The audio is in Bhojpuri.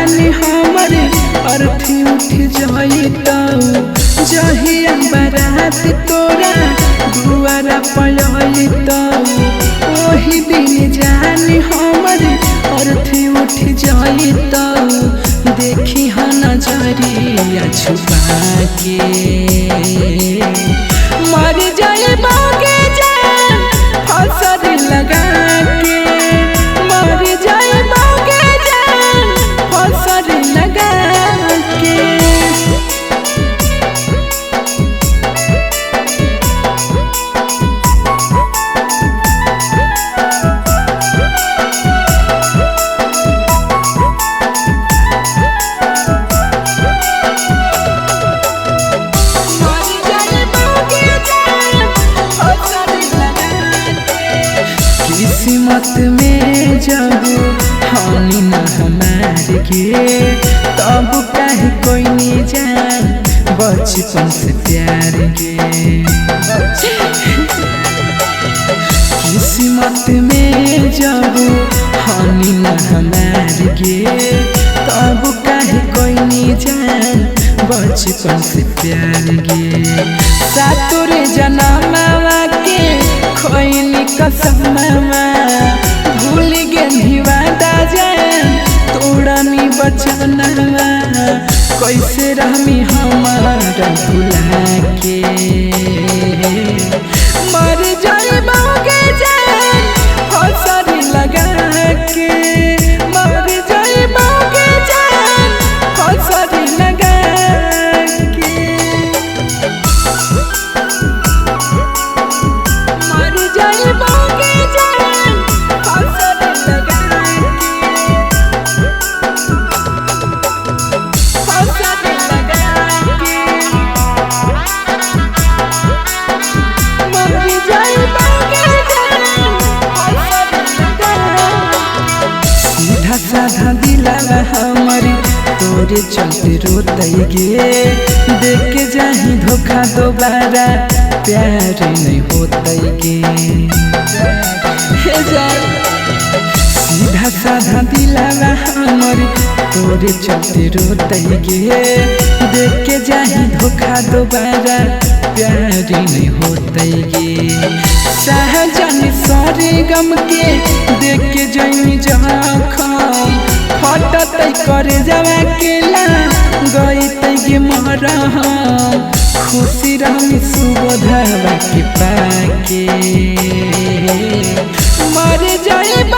जान हमरे अर्थी उठ जइतौ जहिया बारात तोरा दुआरा पलइतौ ओही दिन जान हमरे अर्थी उठ जइतौ देखी ह नजरिया छुपा के मर जाइबोगे जान फसर लगा के मर जाइबोगे जान फसर लगा के किस्मत में जब हानि न हमार के तब काहे कोई नहीं जान बचपन से प्यार के किस्मत में जब हानि न हमार के तब काहे कोई नहीं जान बचपन से प्यार के सातुरे जनमावा के खोइनी कसमवा भूल गेली वादा जान तोड़नी बचनवा कैसे रहमी हमारा भुला के मर जाइबोगे जान फसर लगा के मर जाइबोगे जान फसर लगा के मर जाइबोगे जान फसर लगा के फसर लगा के मर जाइबोगे जान फसर लगा सीधा साधा दिलावा हमारी तोरे चलते रोतई गे देख के जाही धोखा दोबारा प्यार नहीं होतई गे सीधा साधा दिलावा हमारी तोरे चलते रोतई गे देख के जाही धोखा दोबारा प्यार नहीं होतई गे सहजन सारे गम के देख के जमी जखम फटत करे जवा केला गई तैगे मरह खुशी रहमी सुबोधवा के पाके मर जाइब